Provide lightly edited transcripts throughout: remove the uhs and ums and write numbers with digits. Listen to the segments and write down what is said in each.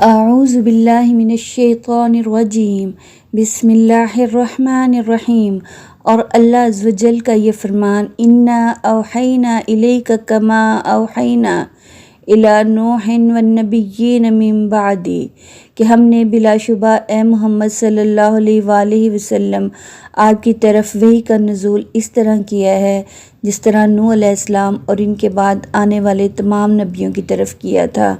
اعوذ باللہ من الشیطان الرجیم، بسم اللہ الرحمن الرحیم۔ اور اللہ عز و جل کا یہ فرمان، انا اوحینا الیک کما اوحینا الی نوح والنبیین من بعدی، کہ ہم نے بلا شبہ اے محمد صلی اللہ علیہ وآلہ وسلم آپ کی طرف وحی کا نزول اس طرح کیا ہے جس طرح نوح علیہ السلام اور ان کے بعد آنے والے تمام نبیوں کی طرف کیا تھا۔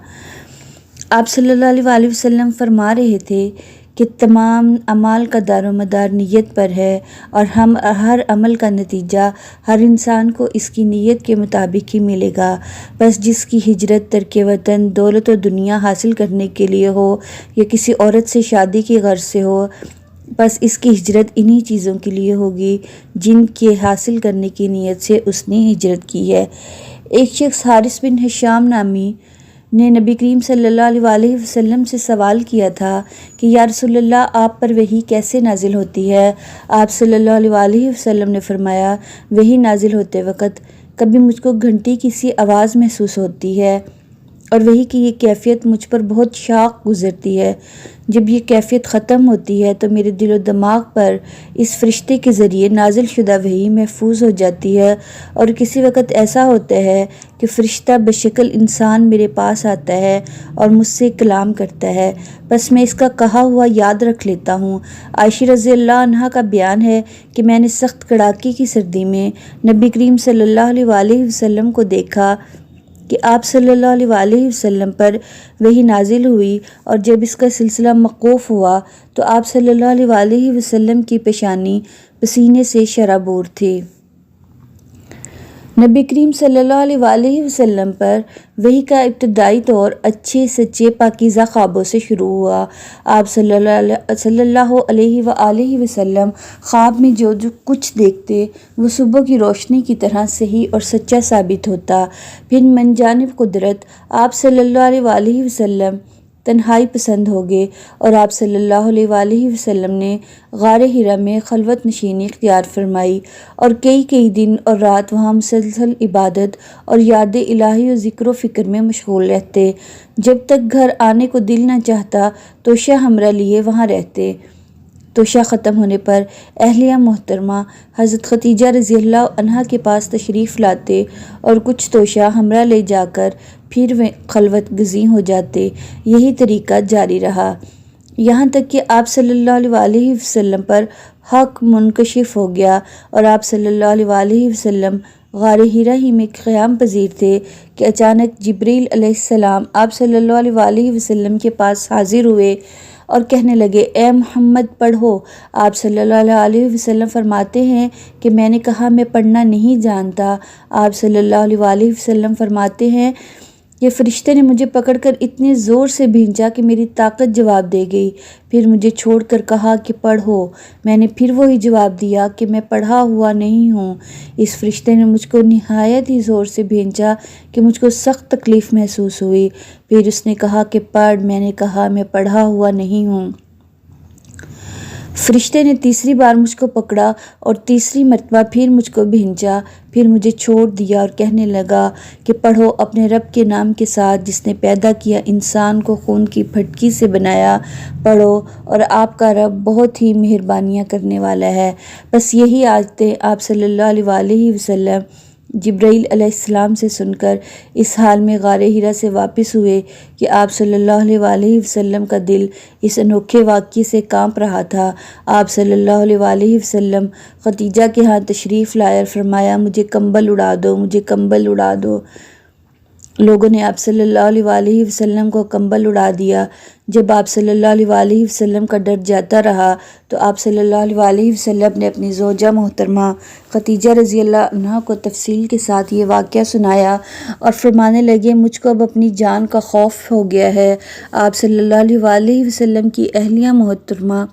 آپ صلی اللہ علیہ وآلہ وسلم فرما رہے تھے کہ تمام اعمال کا دار و مدار نیت پر ہے، اور ہر عمل کا نتیجہ ہر انسان کو اس کی نیت کے مطابق ہی ملے گا۔ بس جس کی ہجرت ترک وطن دولت و دنیا حاصل کرنے کے لیے ہو یا کسی عورت سے شادی کی غرض سے ہو، بس اس کی ہجرت انہی چیزوں کے لیے ہوگی جن کے حاصل کرنے کی نیت سے اس نے ہجرت کی ہے۔ ایک شخص حارث بن ہشام نامی نے نبی کریم صلی اللہ علیہ وآلہ وسلم سے سوال کیا تھا کہ یا رسول اللہ، آپ پر وحی کیسے نازل ہوتی ہے؟ آپ صلی اللہ علیہ وآلہ وسلم نے فرمایا، وحی نازل ہوتے وقت کبھی مجھ کو گھنٹی کی سی آواز محسوس ہوتی ہے، اور وحی کی یہ کیفیت مجھ پر بہت شاق گزرتی ہے۔ جب یہ کیفیت ختم ہوتی ہے تو میرے دل و دماغ پر اس فرشتے کے ذریعے نازل شدہ وحی محفوظ ہو جاتی ہے، اور کسی وقت ایسا ہوتا ہے کہ فرشتہ بشکل انسان میرے پاس آتا ہے اور مجھ سے کلام کرتا ہے، بس میں اس کا کہا ہوا یاد رکھ لیتا ہوں۔ عائشہ رضی اللہ عنہا کا بیان ہے کہ میں نے سخت کڑاکے کی سردی میں نبی کریم صلی اللہ علیہ وآلہ وسلم کو دیکھا کہ آپ صلی اللہ علیہ وآلہ وسلم پر وحی نازل ہوئی، اور جب اس کا سلسلہ موقوف ہوا تو آپ صلی اللہ علیہ وآلہ وسلم کی پیشانی پسینے سے شرابور تھی۔ نبی کریم صلی اللہ علیہ وآلہ وسلم پر وحی کا ابتدائی دور اچھے سچے پاکیزہ خوابوں سے شروع ہوا۔ آپ صلی اللہ علیہ وآلہ وسلم خواب میں جو کچھ دیکھتے وہ صبح کی روشنی کی طرح صحیح اور سچا ثابت ہوتا۔ پھر من جانب قدرت آپ صلی اللہ علیہ وآلہ وسلم تنہائی پسند ہو گئے، اور آپ صلی اللہ علیہ وآلہ وسلم نے غار حرا میں خلوت نشینی اختیار فرمائی، اور کئی دن اور رات وہاں مسلسل عبادت اور یاد الہی و ذکر و فکر میں مشغول رہتے۔ جب تک گھر آنے کو دل نہ چاہتا توشہ ہمراہ لیے وہاں رہتے۔ توشہ ختم ہونے پر اہلیہ محترمہ حضرت خدیجہ رضی اللہ عنہا کے پاس تشریف لاتے اور کچھ توشہ ہمراہ لے جا کر پھر وہ خلوت گزین ہو جاتے۔ یہی طریقہ جاری رہا، یہاں تک کہ آپ صلی اللہ علیہ وآلہ وسلم پر حق منکشف ہو گیا، اور آپ صلی اللہ علیہ وآلہ وسلم غار حرا ہی میں قیام پذیر تھے کہ اچانک جبریل علیہ السلام آپ صلی اللہ علیہ وآلہ وسلم کے پاس حاضر ہوئے اور کہنے لگے، اے محمد پڑھو۔ آپ صلی اللہ علیہ وسلم فرماتے ہیں کہ میں نے کہا میں پڑھنا نہیں جانتا۔ آپ صلی اللہ علیہ وآلہ وسلم فرماتے ہیں کہ فرشتے نے مجھے پکڑ کر اتنے زور سے بھینچا کہ میری طاقت جواب دے گئی، پھر مجھے چھوڑ کر کہا کہ پڑھو۔ میں نے پھر وہی جواب دیا کہ میں پڑھا ہوا نہیں ہوں۔ اس فرشتے نے مجھ کو نہایت ہی زور سے بھینچا کہ مجھ کو سخت تکلیف محسوس ہوئی، پھر اس نے کہا کہ پڑھ۔ میں نے کہا میں پڑھا ہوا نہیں ہوں۔ فرشتے نے تیسری بار مجھ کو پکڑا اور تیسری مرتبہ پھر مجھ کو بھینچا، پھر مجھے چھوڑ دیا اور کہنے لگا کہ پڑھو، اپنے رب کے نام کے ساتھ جس نے پیدا کیا انسان کو خون کی پھٹکی سے بنایا، پڑھو، اور آپ کا رب بہت ہی مہربانیاں کرنے والا ہے۔ بس یہی آیتیں آپ صلی اللہ علیہ وآلہ وسلم جبرائیل علیہ السلام سے سن کر اس حال میں غار حرا سے واپس ہوئے کہ آپ صلی اللہ علیہ وآلہ وسلم کا دل اس انوکھے واقعے سے کانپ رہا تھا۔ آپ صلی اللہ علیہ وآلہ وسلم خدیجہ کے ہاں تشریف لائے اور فرمایا، مجھے کمبل اڑا دو، مجھے کمبل اڑا دو۔ لوگوں نے آپ صلی اللہ علیہ وآلہ وسلم کو کمبل اڑا دیا۔ جب آپ صلی اللہ علیہ وآلہ وسلم کا ڈر جاتا رہا تو آپ صلی اللہ علیہ وآلہ وسلم نے اپنی زوجہ محترمہ خدیجہ رضی اللہ عنہا کو تفصیل کے ساتھ یہ واقعہ سنایا اور فرمانے لگے، مجھ کو اب اپنی جان کا خوف ہو گیا ہے۔ آپ صلی اللہ علیہ وآلہ وسلم کی اہلیہ محترمہ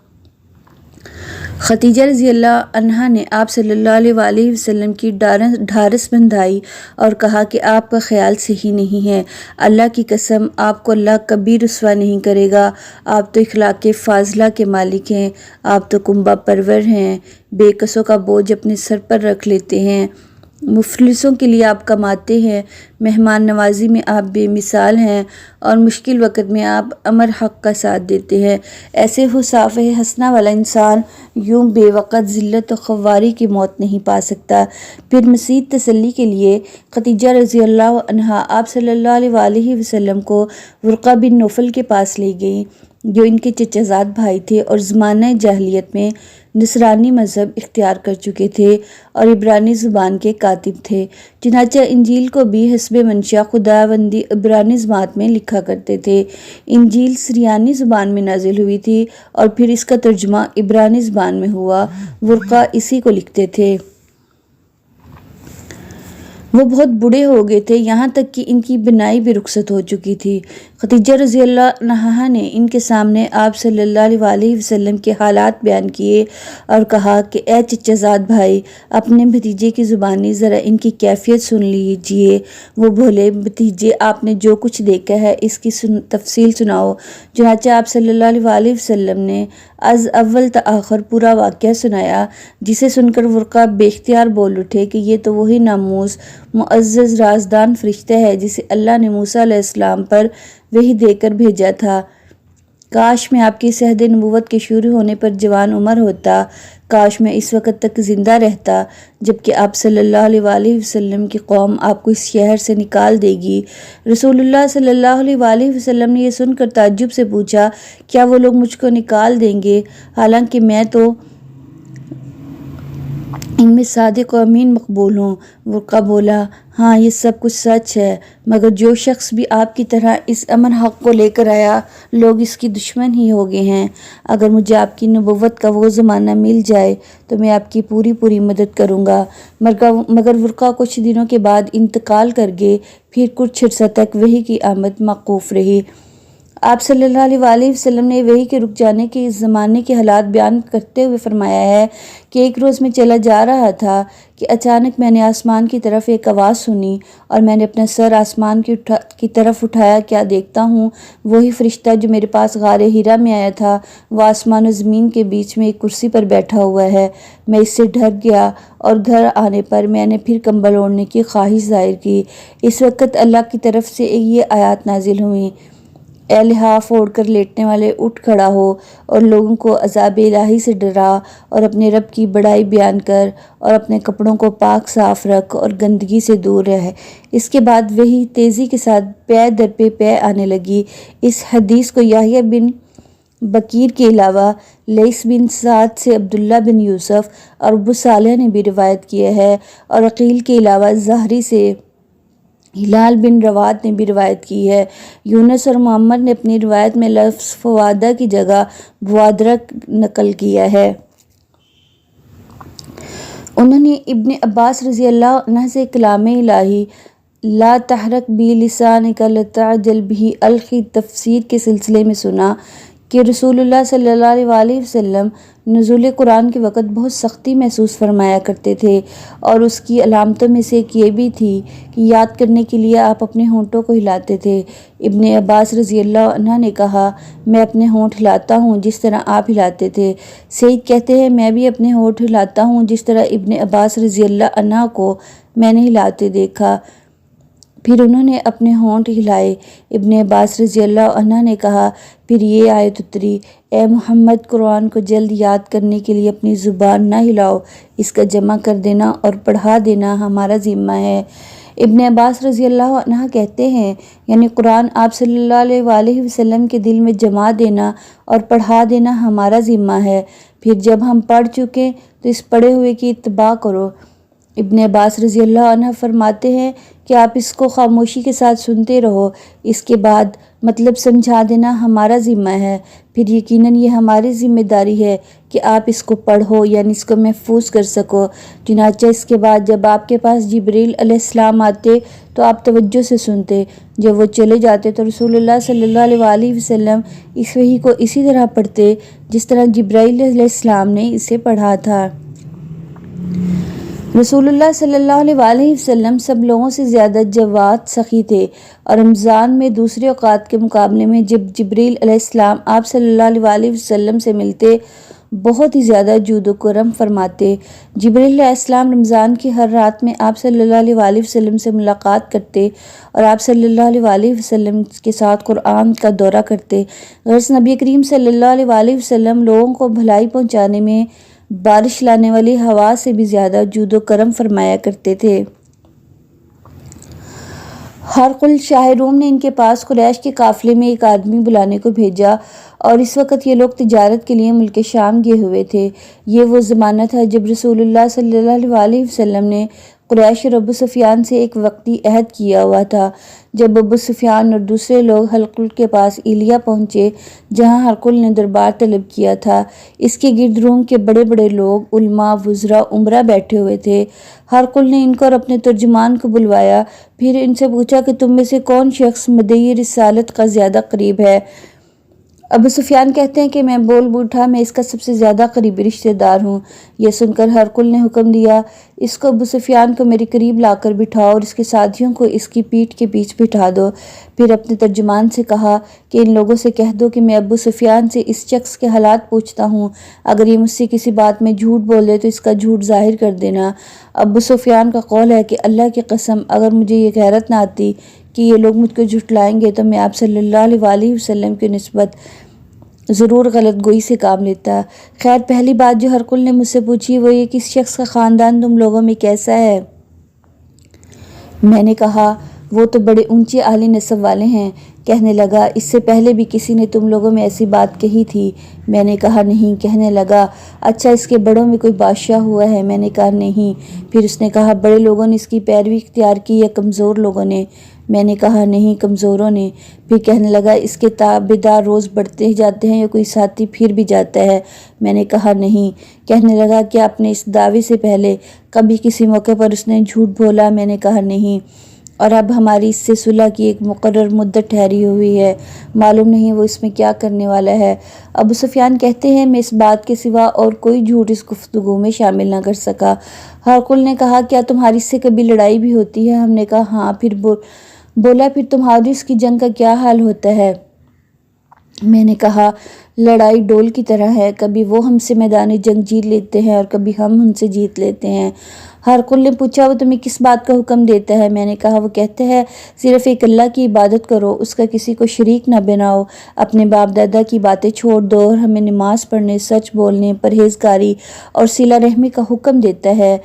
خدیجہ رضی اللہ عنہا نے آپ صلی اللہ علیہ وآلہ وسلم کی ڈھارس بندھائی اور کہا کہ آپ کا خیال صحیح نہیں ہے، اللہ کی قسم آپ کو اللہ کبھی رسوا نہیں کرے گا۔ آپ تو اخلاق فاضلہ کے مالک ہیں، آپ تو کنبہ پرور ہیں، بے کسوں کا بوجھ اپنے سر پر رکھ لیتے ہیں۔ مفلسوں کے لیے آپ کماتے ہیں، مہمان نوازی میں آپ بے مثال ہیں، اور مشکل وقت میں آپ امر حق کا ساتھ دیتے ہیں۔ ایسے حصافِ حسنہ والا انسان یوں بے وقت ذلت و خواری کی موت نہیں پا سکتا۔ پھر مزید تسلی کے لیے خدیجہ رضی اللہ عنہا آپ صلی اللہ علیہ وآلہ وسلم کو ورقہ بن نوفل کے پاس لے گئیں، جو ان کے چچا زاد بھائی تھے اور زمانہ جاہلیت میں نصرانی مذہب اختیار کر چکے تھے اور عبرانی زبان کے کاتب تھے۔ چنانچہ انجیل کو بھی حسب منشا خداوندی عبرانی زبان میں لکھا کرتے تھے۔ انجیل سریانی زبان میں نازل ہوئی تھی اور پھر اس کا ترجمہ عبرانی زبان میں ہوا۔ ورقہ اسی کو لکھتے تھے۔ وہ بہت بوڑھے ہو گئے تھے، یہاں تک کہ ان کی بینائی بھی رخصت ہو چکی تھی۔ خدیجہ رضی اللہ عنہا نے ان کے سامنے آپ صلی اللہ علیہ وآلہ وسلم کے حالات بیان کیے اور کہا کہ اے چچا زاد بھائی، اپنے بھتیجے کی زبانی ذرا ان کی کیفیت سن لیجئے۔ وہ بولے، بھتیجے، آپ نے جو کچھ دیکھا ہے اس کی تفصیل سناؤ۔ چنانچہ آپ صلی اللہ علیہ وآلہ وسلم نے از اول تا آخر پورا واقعہ سنایا، جسے سن کر ورقہ بے اختیار بول اٹھے کہ یہ تو وہی ناموس معزز رازدان فرشتہ ہے جسے اللہ نے موسیٰ علیہ السلام پر وحی دے کر بھیجا تھا۔ کاش میں آپ کی عہد نبوت کے شروع ہونے پر جوان عمر ہوتا، کاش میں اس وقت تک زندہ رہتا جبکہ آپ صلی اللہ علیہ وآلہ وسلم کی قوم آپ کو اس شہر سے نکال دے گی۔ رسول اللہ صلی اللہ علیہ وآلہ وسلم نے یہ سن کر تعجب سے پوچھا، کیا وہ لوگ مجھ کو نکال دیں گے حالانکہ میں تو ان میں صادق و امین مقبول ہوں؟ ورقہ بولا، ہاں یہ سب کچھ سچ ہے، مگر جو شخص بھی آپ کی طرح اس امر حق کو لے کر آیا، لوگ اس کی دشمن ہی ہو گئے ہیں۔ اگر مجھے آپ کی نبوت کا وہ زمانہ مل جائے تو میں آپ کی پوری مدد کروں گا۔ مگر ورقہ کچھ دنوں کے بعد انتقال کر گئے، پھر کچھ عرصہ تک وحی کی آمد موقوف رہی۔ آپ صلی اللہ علیہ وآلہ وسلم نے وحی کے رک جانے کے اس زمانے کے حالات بیان کرتے ہوئے فرمایا ہے کہ ایک روز میں چلا جا رہا تھا کہ اچانک میں نے آسمان کی طرف ایک آواز سنی اور میں نے اپنا سر آسمان کی طرف اٹھایا، کیا دیکھتا ہوں وہی فرشتہ جو میرے پاس غار حرا میں آیا تھا، وہ آسمان و زمین کے بیچ میں ایک کرسی پر بیٹھا ہوا ہے۔ میں اس سے ڈر گیا اور گھر آنے پر میں نے پھر کمبل اوڑھنے کی خواہش ظاہر کی۔ اس وقت اللہ کی طرف سے یہ آیات نازل ہوئیں، اے لحاف اوڑھ کر لیٹنے والے، اٹھ کھڑا ہو اور لوگوں کو عذاب الہی سے ڈرا اور اپنے رب کی بڑائی بیان کر اور اپنے کپڑوں کو پاک صاف رکھ اور گندگی سے دور رہ۔ اس کے بعد وحی تیزی کے ساتھ پے در پے آنے لگی۔ اس حدیث کو یحییٰ بن بکیر کے علاوہ لیث بن سعد سے عبداللہ بن یوسف اور ابو صالح نے بھی روایت کیا ہے، اور عقیل کے علاوہ زہری سے ہلال بن رواد نے بھی روایت کی ہے۔ یونس اور معمر نے اپنی روایت میں لفظ فوادہ کی جگہ بوادرہ نقل کیا ہے۔ انہوں نے ابن عباس رضی اللہ عنہ سے کلام الہی لا تحرک بی لسانک لتعجل بہ الخی تفسیر کے سلسلے میں سنا کہ رسول اللہ صلی اللہ علیہ وآلہ وسلم نزول قرآن کے وقت بہت سختی محسوس فرمایا کرتے تھے، اور اس کی علامتوں میں سے ایک یہ بھی تھی کہ یاد کرنے کے لیے آپ اپنے ہونٹوں کو ہلاتے تھے۔ ابن عباس رضی اللہ عنہ نے کہا، میں اپنے ہونٹ ہلاتا ہوں جس طرح آپ ہلاتے تھے۔ سعید کہتے ہیں، میں بھی اپنے ہونٹ ہلاتا ہوں جس طرح ابن عباس رضی اللہ عنہ کو میں نے ہلاتے دیکھا۔ پھر انہوں نے اپنے ہونٹ ہلائے۔ ابن عباس رضی اللہ عنہ نے کہا، پھر یہ آیت اتری، اے محمد، قرآن کو جلد یاد کرنے کے لیے اپنی زبان نہ ہلاؤ، اس کا جمع کر دینا اور پڑھا دینا ہمارا ذمہ ہے۔ ابن عباس رضی اللہ عنہ کہتے ہیں، یعنی قرآن آپ صلی اللہ علیہ وآلہ وسلم کے دل میں جما دینا اور پڑھا دینا ہمارا ذمہ ہے، پھر جب ہم پڑھ چکیں تو اس پڑھے ہوئے کی اتباع کرو۔ ابن عباس رضی اللہ عنہ فرماتے ہیں کہ آپ اس کو خاموشی کے ساتھ سنتے رہو، اس کے بعد مطلب سمجھا دینا ہمارا ذمہ ہے، پھر یقیناً یہ ہماری ذمہ داری ہے کہ آپ اس کو پڑھو، یعنی اس کو محفوظ کر سکو۔ چنانچہ اس کے بعد جب آپ کے پاس جبریل علیہ السلام آتے تو آپ توجہ سے سنتے، جب وہ چلے جاتے تو رسول اللہ صلی اللہ علیہ وآلہ وسلم اس وحی کو اسی طرح پڑھتے جس طرح جبرائیل علیہ السلام نے اسے پڑھا تھا۔ رسول اللہ صلی اللہ علیہ وآلہ وسلم سب لوگوں سے زیادہ جواد سخی تھے، اور رمضان میں دوسرے اوقات کے مقابلے میں جب جبریل علیہ السلام آپ صلی اللہ علیہ وآلہ وسلم سے ملتے بہت ہی زیادہ جود و کرم فرماتے۔ جبریل علیہ السلام رمضان کی ہر رات میں آپ صلی اللہ علیہ وآلہ وسلم سے ملاقات کرتے اور آپ صلی اللہ علیہ وآلہ وسلم کے ساتھ قرآن کا دورہ کرتے۔ غرض نبی کریم صلی اللہ علیہ وآلہ وسلم لوگوں کو بھلائی پہنچانے میں بارش لانے والی ہوا سے بھی زیادہ جود و کرم فرمایا کرتے تھے۔ ہرقل شاہ روم نے ان کے پاس قریش کے قافلے میں ایک آدمی بلانے کو بھیجا، اور اس وقت یہ لوگ تجارت کے لیے ملک شام گئے ہوئے تھے۔ یہ وہ زمانہ تھا جب رسول اللہ صلی اللہ علیہ وآلہ وسلم نے قریش اور ابو سفیان سے ایک وقتی عہد کیا ہوا تھا۔ جب ابو سفیان اور دوسرے لوگ ہرقل کے پاس ایلیا پہنچے جہاں ہرقل نے دربار طلب کیا تھا، اس کے گرد روم کے بڑے بڑے لوگ، علماء، وزراء، امراء بیٹھے ہوئے تھے۔ ہرقل نے ان کو اور اپنے ترجمان کو بلوایا، پھر ان سے پوچھا کہ تم میں سے کون شخص مدعی رسالت کا زیادہ قریب ہے؟ ابو سفیان کہتے ہیں کہ میں بول اٹھا، میں اس کا سب سے زیادہ قریبی رشتہ دار ہوں۔ یہ سن کر ہرقل نے حکم دیا، اس کو ابو سفیان کو میرے قریب لا کر بٹھاؤ اور اس کے ساتھیوں کو اس کی پیٹھ کے پیچھے بٹھا دو۔ پھر اپنے ترجمان سے کہا کہ ان لوگوں سے کہہ دو کہ میں ابو سفیان سے اس شخص کے حالات پوچھتا ہوں، اگر یہ مجھ سے کسی بات میں جھوٹ بولے تو اس کا جھوٹ ظاہر کر دینا۔ ابو سفیان کا قول ہے کہ اللہ کی قسم، اگر مجھے یہ غیرت نہ آتی کہ یہ لوگ مجھ کو جھٹلائیں گے تو میں آپ صلی اللہ علیہ وآلہ وسلم کی نسبت ضرور غلط گوئی سے کام لیتا۔ خیر، پہلی بات جو ہرقل نے مجھ سے پوچھی وہ یہ کہ اس شخص کا خاندان تم لوگوں میں کیسا ہے؟ میں نے کہا وہ تو بڑے اونچے اعلی نسب والے ہیں۔ کہنے لگا اس سے پہلے بھی کسی نے تم لوگوں میں ایسی بات کہی تھی؟ میں نے کہا نہیں۔ کہنے لگا اچھا اس کے بڑوں میں کوئی بادشاہ ہوا ہے؟ میں نے کہا نہیں۔ پھر اس نے کہا بڑے لوگوں نے اس کی پیروی اختیار کی یا کمزور لوگوں نے؟ میں نے کہا نہیں، کمزوروں نے۔ پھر کہنے لگا اس کے تابعدار روز بڑھتے ہی جاتے ہیں یا کوئی ساتھی پھر بھی جاتا ہے؟ میں نے کہا نہیں۔ کہنے لگا کیا اپنے اس دعوے سے پہلے کبھی کسی موقع پر اس نے جھوٹ بولا؟ میں نے کہا نہیں۔ اور اب ہماری اس سے صلح کی ایک مقرر مدت ٹھہری ہوئی ہے، معلوم نہیں وہ اس میں کیا کرنے والا ہے۔ ابو سفیان کہتے ہیں میں اس بات کے سوا اور کوئی جھوٹ اس گفتگو میں شامل نہ کر سکا۔ ہرقل نے کہا کیا تمہاری اس سے کبھی لڑائی بھی ہوتی ہے؟ ہم نے کہا ہاں۔ پھر بولا پھر تمہاری اس کی جنگ کا کیا حال ہوتا ہے؟ میں نے کہا لڑائی ڈول کی طرح ہے، کبھی وہ ہم سے میدان جنگ جیت لیتے ہیں اور کبھی ہم ان سے جیت لیتے ہیں۔ ہرقل نے پوچھا وہ تمہیں کس بات کا حکم دیتا ہے؟ میں نے کہا وہ کہتا ہے صرف ایک اللہ کی عبادت کرو، اس کا کسی کو شریک نہ بناؤ، اپنے باپ دادا کی باتیں چھوڑ دو اور ہمیں نماز پڑھنے، سچ بولنے، پرہیزگاری اور صلہ رحمی کا حکم دیتا ہے۔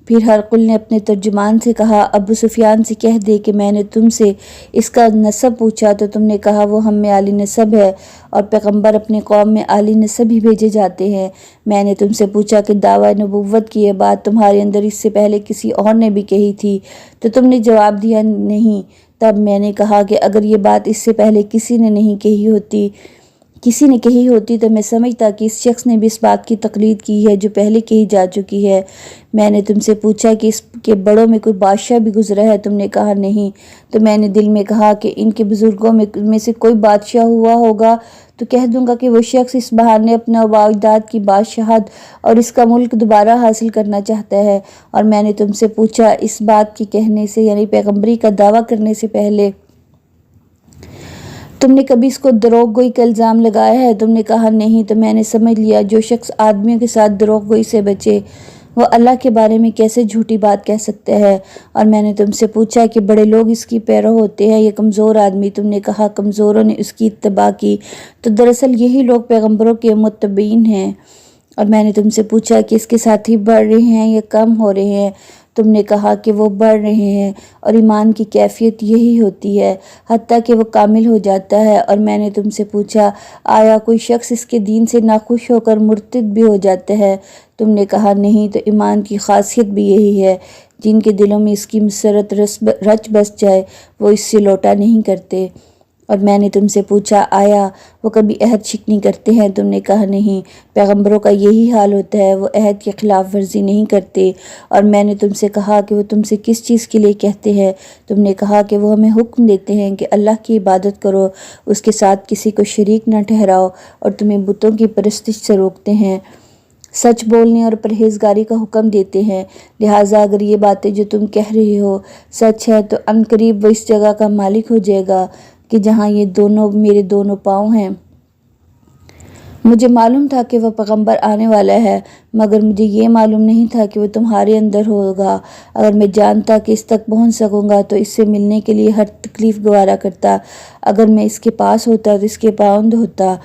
پھر ہرقل نے اپنے ترجمان سے کہا ابو سفیان سے کہہ دے کہ میں نے تم سے اس کا نسب پوچھا تو تم نے کہا وہ ہم میں عالی نسب ہے اور پیغمبر اپنے قوم میں عالی نسب ہی بھیجے جاتے ہیں۔ میں نے تم سے پوچھا کہ دعویٰ نبوت کی یہ بات تمہارے اندر اس سے پہلے کسی اور نے بھی کہی تھی تو تم نے جواب دیا نہیں۔ تب میں نے کہا کہ اگر یہ بات اس سے پہلے کسی نے کہی ہوتی تو میں سمجھتا کہ اس شخص نے بھی اس بات کی تقلید کی ہے جو پہلے کہی جا چکی ہے۔ میں نے تم سے پوچھا کہ اس کے بڑوں میں کوئی بادشاہ بھی گزرا ہے؟ تم نے کہا نہیں۔ تو میں نے دل میں کہا کہ ان کے بزرگوں میں سے کوئی بادشاہ ہوا ہوگا تو کہہ دوں گا کہ وہ شخص اس بہانے اپنا آباء و اجداد کی بادشاہت اور اس کا ملک دوبارہ حاصل کرنا چاہتا ہے۔ اور میں نے تم سے پوچھا اس بات کے کہنے سے یعنی پیغمبری کا دعویٰ کرنے سے پہلے تم نے کبھی اس کو دروغ گوئی کا الزام لگایا ہے؟ تم نے کہا نہیں۔ تو میں نے سمجھ لیا جو شخص آدمیوں کے ساتھ دروغ گوئی سے بچے وہ اللہ کے بارے میں کیسے جھوٹی بات کہہ سکتا ہے۔ اور میں نے تم سے پوچھا کہ بڑے لوگ اس کی پیرو ہوتے ہیں یا کمزور آدمی؟ تم نے کہا کمزوروں نے اس کی اتباع کی، تو دراصل یہی لوگ پیغمبروں کے متبعین ہیں۔ اور میں نے تم سے پوچھا کہ اس کے ساتھی بڑھ رہے ہیں یا کم ہو رہے ہیں؟ تم نے کہا کہ وہ بڑھ رہے ہیں اور ایمان کی کیفیت یہی ہوتی ہے حتیٰ کہ وہ کامل ہو جاتا ہے۔ اور میں نے تم سے پوچھا آیا کوئی شخص اس کے دین سے ناخوش ہو کر مرتد بھی ہو جاتا ہے؟ تم نے کہا نہیں۔ تو ایمان کی خاصیت بھی یہی ہے، جن کے دلوں میں اس کی مسرت رچ بس جائے وہ اس سے لوٹا نہیں کرتے۔ اور میں نے تم سے پوچھا آیا وہ کبھی عہد شکنی کرتے ہیں؟ تم نے کہا نہیں۔ پیغمبروں کا یہی حال ہوتا ہے، وہ عہد کی خلاف ورزی نہیں کرتے۔ اور میں نے تم سے کہا کہ وہ تم سے کس چیز کے لیے کہتے ہیں؟ تم نے کہا کہ وہ ہمیں حکم دیتے ہیں کہ اللہ کی عبادت کرو، اس کے ساتھ کسی کو شریک نہ ٹھہراؤ، اور تمہیں بتوں کی پرستش سے روکتے ہیں، سچ بولنے اور پرہیزگاری کا حکم دیتے ہیں۔ لہٰذا اگر یہ باتیں جو تم کہہ رہے ہو سچ ہے تو عنقریب وہ اس جگہ کا مالک ہو جائے گا کہ جہاں یہ دونوں میرے دونوں پاؤں ہیں۔ مجھے معلوم تھا کہ وہ پیغمبر آنے والا ہے، مگر مجھے یہ معلوم نہیں تھا کہ وہ تمہارے اندر ہوگا۔ اگر میں جانتا کہ اس تک پہنچ سکوں گا تو اس سے ملنے کے لیے ہر تکلیف گوارا کرتا۔ اگر میں اس کے پاس ہوتا تو اس کے پابند ہوتا۔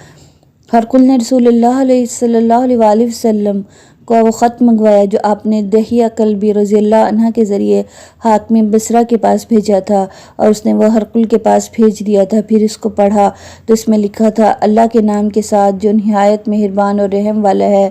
ہرقل نے رسول اللہ صلی اللہ علیہ وآلہ وسلم کو وہ خط منگوایا جو آپ نے دحیہ کلبی رضی اللہ عنہ کے ذریعے حاکم بصرہ کے پاس بھیجا تھا، اور اس نے وہ ہرقل کے پاس بھیج دیا تھا۔ پھر اس کو پڑھا تو اس میں لکھا تھا، اللہ کے نام کے ساتھ جو نہایت مہربان اور رحم والا ہے۔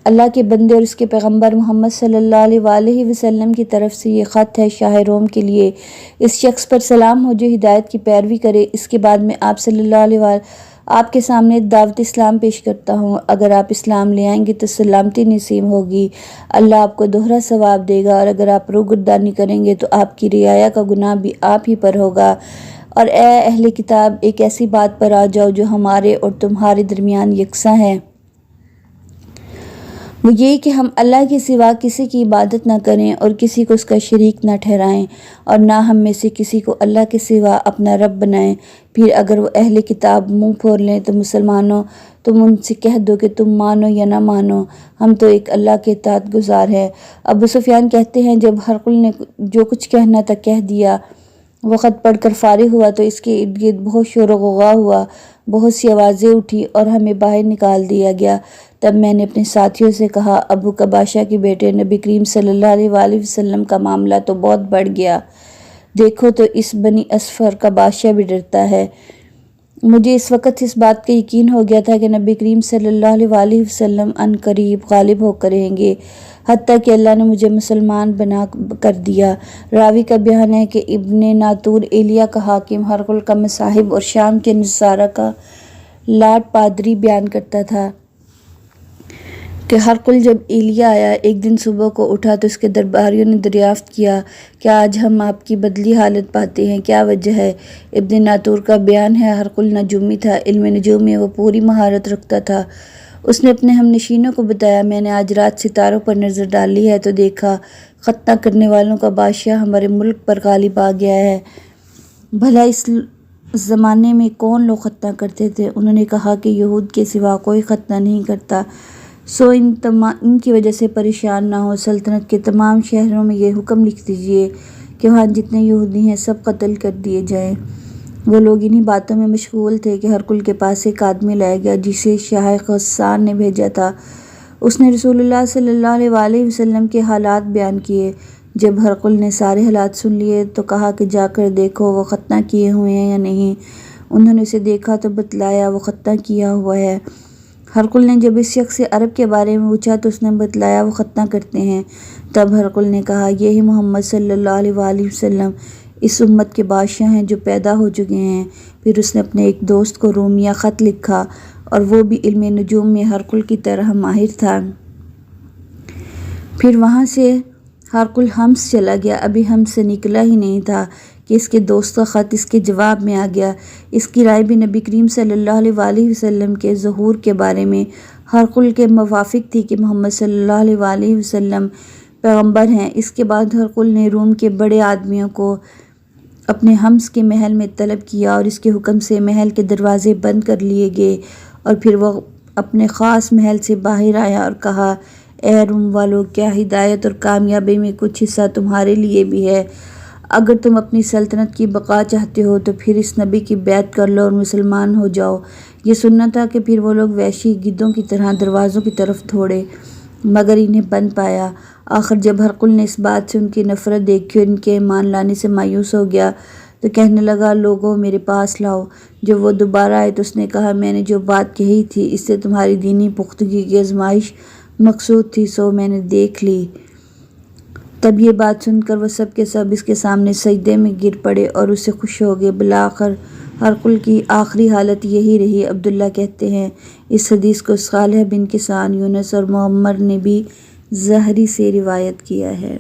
اللہ کے بندے اور اس کے پیغمبر محمد صلی اللہ علیہ وآلہ وسلم کی طرف سے یہ خط ہے شاہ روم کے لیے۔ اس شخص پر سلام ہو جو ہدایت کی پیروی کرے۔ اس کے بعد میں آپ صلی اللہ علیہ وآلہ آپ کے سامنے دعوت اسلام پیش کرتا ہوں۔ اگر آپ اسلام لے آئیں گے تو سلامتی نصیب ہوگی، اللہ آپ کو دوہرا ثواب دے گا، اور اگر آپ روگردانی کریں گے تو آپ کی رعایا کا گناہ بھی آپ ہی پر ہوگا۔ اور اے اہل کتاب، ایک ایسی بات پر آ جاؤ جو ہمارے اور تمہارے درمیان یکساں ہے، وہ یہ کہ ہم اللہ کے سوا کسی کی عبادت نہ کریں اور کسی کو اس کا شریک نہ ٹھہرائیں، اور نہ ہم میں سے کسی کو اللہ کے سوا اپنا رب بنائیں۔ پھر اگر وہ اہل کتاب منہ پھور لیں تو مسلمانوں، تم ان سے کہہ دو کہ تم مانو یا نہ مانو، ہم تو ایک اللہ کے اطاعت گزار ہیں۔ ابو سفیان کہتے ہیں، جب ہرقل نے جو کچھ کہنا تھا کہہ دیا، وہ خط پڑھ کر فارغ ہوا تو اس کے ارد گرد بہت شور و غوغا ہوا، بہت سی آوازیں اٹھی اور ہمیں باہر نکال دیا گیا۔ تب میں نے اپنے ساتھیوں سے کہا، ابو قباشہ کے بیٹے نبی کریم صلی اللہ علیہ وآلہ وسلم کا معاملہ تو بہت بڑھ گیا، دیکھو تو اس بنی اصفر قباشہ بھی ڈرتا ہے۔ مجھے اس وقت اس بات کا یقین ہو گیا تھا کہ نبی کریم صلی اللہ علیہ وآلہ وسلم ان قریب غالب ہو کر رہیں گے، حتیٰ کہ اللہ نے مجھے مسلمان بنا کر دیا۔ راوی کا بیان ہے کہ ابن ناطور ایلیہ کا حاکم ہرقل کا مصاحب اور شام کے نصارہ کا لاٹ پادری بیان کرتا تھا کہ ہرقل جب ایلیہ آیا، ایک دن صبح کو اٹھا تو اس کے درباریوں نے دریافت کیا کہ آج ہم آپ کی بدلی حالت پاتے ہیں، کیا وجہ ہے؟ ابن ناطور کا بیان ہے، ہرقل نجومی تھا، علم نجوم میں وہ پوری مہارت رکھتا تھا۔ اس نے اپنے ہم نشینوں کو بتایا، میں نے آج رات ستاروں پر نظر ڈالی ہے تو دیکھا ختنہ کرنے والوں کا بادشاہ ہمارے ملک پر غالب آ گیا ہے۔ بھلا اس زمانے میں کون لوگ ختنہ کرتے تھے؟ انہوں نے کہا کہ یہود کے سوا کوئی ختنہ نہیں کرتا، سو ان کی وجہ سے پریشان نہ ہو۔ سلطنت کے تمام شہروں میں یہ حکم لکھ دیجیے کہ وہاں جتنے یہودی ہیں سب قتل کر دیے جائیں۔ وہ لوگ انہی باتوں میں مشغول تھے کہ ہرقل کے پاس ایک آدمی لایا گیا جسے شاہ غسان نے بھیجا تھا۔ اس نے رسول اللہ صلی اللہ علیہ وآلہ وسلم کے حالات بیان کیے۔ جب ہرقل نے سارے حالات سن لیے تو کہا کہ جا کر دیکھو وہ ختنہ کیے ہوئے ہیں یا نہیں۔ انہوں نے اسے دیکھا تو بتلایا وہ ختنہ کیا ہوا ہے۔ ہرقل نے جب اس شخص سے عرب کے بارے میں پوچھا تو اس نے بتلایا وہ ختنہ کرتے ہیں۔ تب ہرقل نے کہا، یہی محمد صلی اللہ علیہ وآلہ وسلم اس امت کے بادشاہ ہیں جو پیدا ہو چکے ہیں۔ پھر اس نے اپنے ایک دوست کو رومیہ خط لکھا، اور وہ بھی علم نجوم میں ہرقل کی طرح ماہر تھا۔ پھر وہاں سے ہرقل حمص چلا گیا، ابھی حمص سے نکلا ہی نہیں تھا کہ اس کے دوست کا خط اس کے جواب میں آ گیا۔ اس کی رائے بھی نبی کریم صلی اللہ علیہ وآلہ وسلم کے ظہور کے بارے میں ہرقل کے موافق تھی کہ محمد صلی اللہ علیہ وآلہ وسلم پیغمبر ہیں۔ اس کے بعد ہرقل نے روم کے بڑے آدمیوں کو اپنے حمص کے محل میں طلب کیا، اور اس کے حکم سے محل کے دروازے بند کر لیے گئے، اور پھر وہ اپنے خاص محل سے باہر آیا اور کہا، اے روم والو، کیا ہدایت اور کامیابی میں کچھ حصہ تمہارے لیے بھی ہے؟ اگر تم اپنی سلطنت کی بقا چاہتے ہو تو پھر اس نبی کی بیعت کر لو اور مسلمان ہو جاؤ۔ یہ سننا تھا کہ پھر وہ لوگ وحشی گدھوں کی طرح دروازوں کی طرف دوڑے، مگر انہیں بند پایا۔ آخر جب ہرقل نے اس بات سے ان کی نفرت دیکھی اور ان کے ایمان لانے سے مایوس ہو گیا تو کہنے لگا، لوگوں میرے پاس لاؤ۔ جب وہ دوبارہ آئے تو اس نے کہا، میں نے جو بات کہی تھی اس سے تمہاری دینی پختگی کی آزمائش مقصود تھی، سو میں نے دیکھ لی۔ تب یہ بات سن کر وہ سب کے سب اس کے سامنے سجدے میں گر پڑے اور اس سے خوش ہو گئے۔ بالآخر ہرقل کی آخری حالت یہی رہی۔ عبداللہ کہتے ہیں، اس حدیث کو صالح بن کیسان، یونس اور معمر نے بھی زہری سے روایت کیا ہے۔